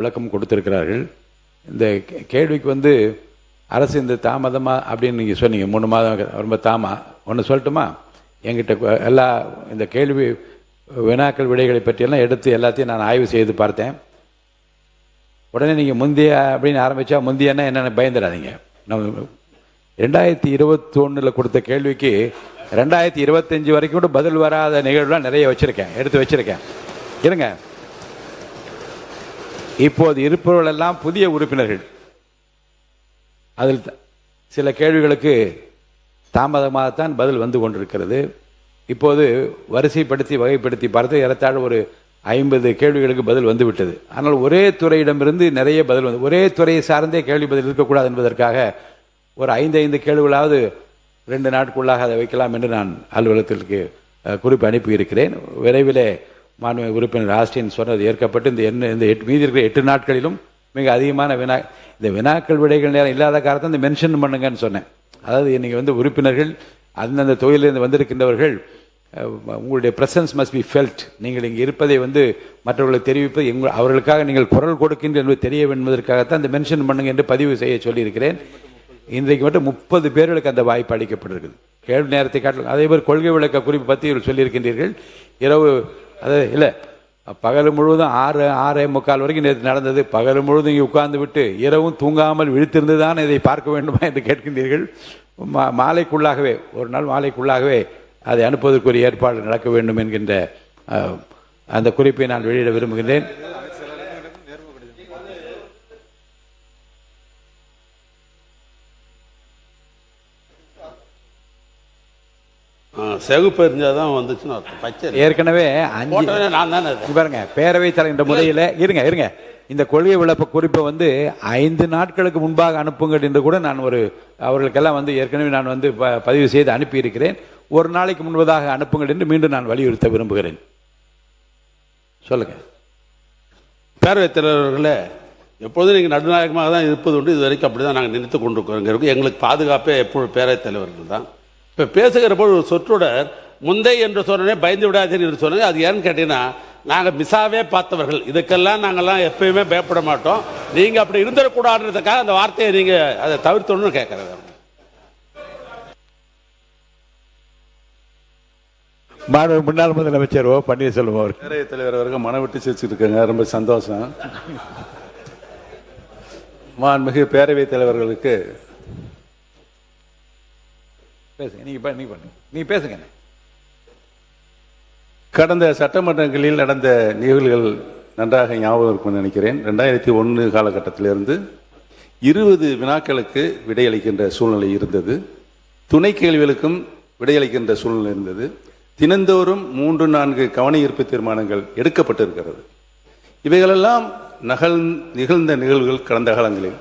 விளக்கம் கொடுத்திருக்கிறார்கள். இந்த கேள்விக்கு அரசு இந்த தாமதமாக அப்படின்னு நீங்கள் சொன்னீங்க, 3 மாதம் ரொம்ப ஒன்று சொல்லட்டுமா? என்கிட்ட எல்லா இந்த கேள்வி வினாக்கள் விடைகளை பற்றியெல்லாம் எடுத்து எல்லாத்தையும் நான் ஆய்வு செய்து பார்த்தேன். உடனே நீங்கள் முந்தைய அப்படின்னு ஆரம்பித்தா முந்தையன்னா என்னென்ன பயந்துடாதீங்க. நம்ம 2021 கொடுத்த கேள்விக்கு 2025 வரைக்கும் கூட பதில் வராத நிகழ்வுலாம் நிறைய எடுத்து வச்சிருக்கேன். இருங்க, இப்போது இருப்பவர்களெல்லாம் புதிய உறுப்பினர்கள். அதில் சில கேள்விகளுக்கு தாமதமாகத்தான் பதில் வந்து கொண்டிருக்கிறது. இப்போது வரிசைப்படுத்தி வகைப்படுத்தி பார்த்து ஏறத்தாழ ஒரு 50 கேள்விகளுக்கு பதில் வந்துவிட்டது. ஆனால் ஒரே துறையிடமிருந்து நிறைய பதில் ஒரே துறையை சார்ந்தே கேள்வி பதில் இருக்கக்கூடாது என்பதற்காக ஒரு 5 கேள்விகளாவது 2 நாட்களுக்குள்ளாக அதை வைக்கலாம் என்று நான் அலுவலகத்திற்கு குறிப்பு அனுப்பியிருக்கிறேன். விரைவிலே மாண்புமிகு உறுப்பினர் ஆஸ்டின் சொன்னது ஏற்கப்பட்டு இந்த மீதி இருக்கிற 8 நாட்களிலும் மிக அதிகமான இந்த வினாக்கள் விடைகள் நேரம் இல்லாத காரணத்தை இந்த மென்ஷன் பண்ணுங்கன்னு சொன்னேன். அதாவது இன்னைக்கு உறுப்பினர்கள் அந்தந்த தொழிலிருந்து வந்திருக்கின்றவர்கள் உங்களுடைய பிரசன்ஸ் மஸ்ட் பி ஃபெல்ட். நீங்கள் இங்கே இருப்பதை மற்றவர்களுக்கு தெரிவிப்பது அவர்களுக்காக நீங்கள் குரல் கொடுக்கின்ற என்பது தெரிய வேண்டும் என்பதற்காகத்தான் இந்த மென்ஷன் பண்ணுங்க என்று பதிவு செய்ய சொல்லியிருக்கிறேன். இன்றைக்கு மட்டும் 30 பேர்களுக்கு அந்த வாய்ப்பு அளிக்கப்பட்டிருக்குது. கேள்வி நேரத்தை காட்டலாம். அதே மாதிரி கொள்கை விளக்க குறிப்பு பற்றி சொல்லியிருக்கின்றீர்கள். இரவு இல்லை, பகல் முழுவதும் 6:45 வரைக்கும் நேற்று நடந்தது. பகல் முழுவதும் இங்கே உட்கார்ந்து விட்டு இரவும் தூங்காமல் விழித்திருந்து தான் இதை பார்க்க வேண்டுமா என்று கேட்கின்றீர்கள். மாலைக்குள்ளாகவே ஒரு நாள் மாலைக்குள்ளாகவே அதை அனுப்புவதற்குரிய ஏற்பாடு நடக்க வேண்டும் என்கின்ற அந்த குறிப்பை நான் வெளியிட விரும்புகின்றேன். செகுப்பு இருந்தாதான் வந்துச்சுன்னு பச்சை. ஏற்கனவே பாருங்க, பேரவைத் தலைவர் முறையில் இருங்க இந்த கொள்கை விளக்க குறிப்பை 5 நாட்களுக்கு முன்பாக அனுப்புங்கள் என்று கூட நான் அவர்களுக்கெல்லாம் ஏற்கனவே நான் பதிவு செய்து அனுப்பியிருக்கிறேன். ஒரு நாளைக்கு முன்பதாக அனுப்புங்கள் என்று மீண்டும் நான் வலியுறுத்த விரும்புகிறேன். சொல்லுங்க. பேரவைத் தலைவர்களே, எப்பொழுதும் நீங்கள் நடுநாயகமாக தான் இருப்பது உண்டு. இது வரைக்கும் அப்படி தான் நாங்கள் நினைத்து கொண்டிருக்கிறோம். எங்களுக்கு பாதுகாப்பே எப்பொழுது பேரவைத் தலைவர்கள் தான். இப்போ பேசுகிற போது ஒரு சொற்றொடர் முந்தை என்று சொன்னே பயந்து விடாதீர்கள் என்று சொன்னது. அது ஏன்னு கேட்டீங்கன்னா, நாங்கள் மிசாவே பார்த்தவர்கள், இதுக்கெல்லாம் நாங்கள்லாம் எப்பயுமே பயப்பட மாட்டோம். நீங்கள் அப்படி இருந்துடக்கூடாதுன்றதுக்காக அந்த வார்த்தையை நீங்கள் அதை தவிர்த்தணும்னு கேட்குறது. முன்னாள் முதலமைச்சர் ஓ பன்னீர்செல்வம் அவர் பேரவைத் தலைவர் அவர்கள் மன விட்டு சிரிச்சிருக்காங்க. ரொம்ப சந்தோஷம். மாண்புமிகு பேரவைத் தலைவர்களுக்கு நீ பேசுங்க. கடந்த சட்டமன்றங்களில் நடந்த நிகழ்வுகள் நன்றாக ஞாபகம் இருக்கும்னு நினைக்கிறேன். 2001 காலகட்டத்திலிருந்து 20 வினாக்களுக்கு விடையளிக்கின்ற சூழ்நிலை இருந்தது. துணை கேள்விகளுக்கும் விடையளிக்கின்ற சூழ்நிலை இருந்தது. தினந்தோறும் 3-4 கவன ஈர்ப்பு தீர்மானங்கள் எடுக்கப்பட்டிருக்கிறது. இவைகளெல்லாம் நிகழ்ந்த நிகழ்வுகள். கடந்த காலங்களில்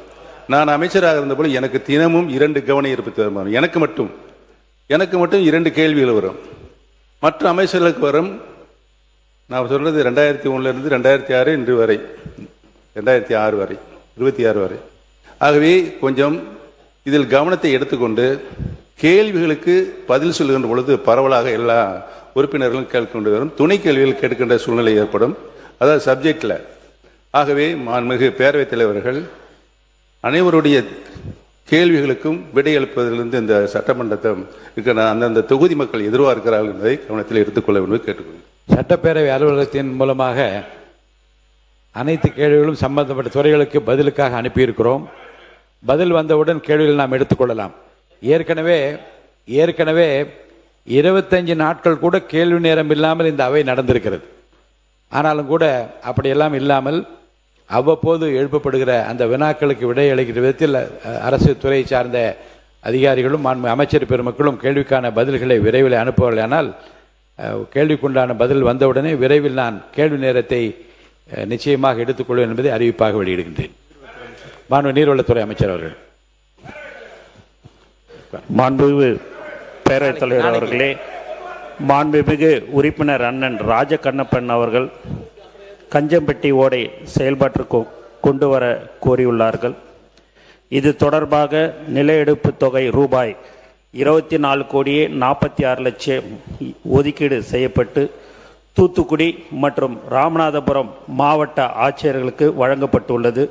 நான் அமைச்சராக இருந்தபோது எனக்கு தினமும் 2 கவன ஈர்ப்பு தீர்மானம், எனக்கு மட்டும் 2 கேள்விகள் வரும். மற்ற அமைச்சர்களுக்கு வரும். நான் சொல்றது 2001 2006 இன்று வரை 2006 வரை 26 வரை. ஆகவே கொஞ்சம் இதில் கவனத்தை எடுத்துக்கொண்டு கேள்விகளுக்கு பதில் சொல்லுகின்ற பொழுது பரவலாக எல்லா உறுப்பினர்களும் கேட்கொண்டு வரும். துணை கேள்விகள் கேட்கின்ற சூழ்நிலை ஏற்படும், அதாவது சப்ஜெக்டில். ஆகவே மாண்புமிகு பேரவைத் தலைவர்கள் அனைவருடைய கேள்விகளுக்கும் விடையளிப்பதிலிருந்து இந்த சட்டமன்றத்தை இருக்கிற அந்தந்த தொகுதி மக்கள் எதிர்பார்க்கிறார்கள் என்பதை கவனத்தில் எடுத்துக்கொள்ள வேண்டும் கேட்டுக்கொள்கிறேன். சட்டப்பேரவை அலுவலகத்தின் மூலமாக அனைத்து கேள்விகளும் சம்பந்தப்பட்ட துறைகளுக்கு பதிலுக்காக அனுப்பியிருக்கிறோம். பதில் வந்தவுடன் கேள்விகள் நாம் எடுத்துக்கொள்ளலாம். ஏற்கனவே 25 நாட்கள் கூட கேள்வி நேரம் இல்லாமல் இந்த அவை நடந்திருக்கிறது. ஆனாலும் கூட அப்படியெல்லாம் இல்லாமல் அவ்வப்போது எழுப்பப்படுகிற அந்த வினாக்களுக்கு விடையளிக்கிற விதத்தில் அரசு துறை சார்ந்த அதிகாரிகளும் அமைச்சர் பெருமக்களும் கேள்விக்கான பதில்களை விரைவில் அனுப்புவார்களானால் கேள்விக்குண்டான பதில் வந்தவுடனே விரைவில் நான் கேள்வி நேரத்தை நிச்சயமாக எடுத்துக்கொள்வேன் என்பதை அறிவிப்பாக வெளியிடுகின்றேன். மாண்பு நீர்வளத்துறை அமைச்சர் அவர்கள். மாண்புமிகு பேரவைத் தலைவர் அவர்களே, மாண்புமிகு உறுப்பினர் அண்ணன் ராஜகண்ணப்பன் அவர்கள் கஞ்சம்பட்டி ஓடை செயல்பாட்டிற்கு கொண்டு வர கோரியுள்ளார்கள். இது தொடர்பாக நில எடுப்பு தொகை ரூபாய் 24,46,00,000 ஒதுக்கீடு செய்யப்பட்டு தூத்துக்குடி மற்றும் ராமநாதபுரம் மாவட்ட ஆட்சியர்களுக்கு வழங்கப்பட்டுள்ளது.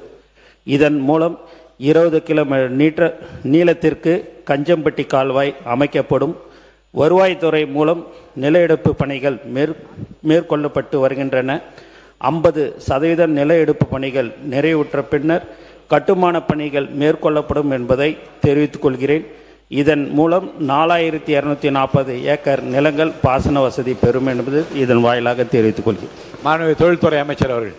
இதன் மூலம் 20 கிலோமீட்டர் நீளத்திற்கு கஞ்சம்பட்டி கால்வாய் அமைக்கப்படும். வருவாய்த்துறை மூலம் நில எடுப்பு பணிகள் மேற்கொள்ளப்பட்டு வருகின்றன. 50% நில எடுப்பு பணிகள் நிறைவுற்ற பின்னர் கட்டுமான பணிகள் மேற்கொள்ளப்படும் என்பதை தெரிவித்துக் கொள்கிறேன். இதன் மூலம் 4240 ஏக்கர் நிலங்கள் பாசன வசதி பெறும் என்பது இதன் வாயிலாக தெரிவித்துக் கொள்கிறேன். மாண்புமிகு தொழில்துறை அமைச்சர் அவர்கள்.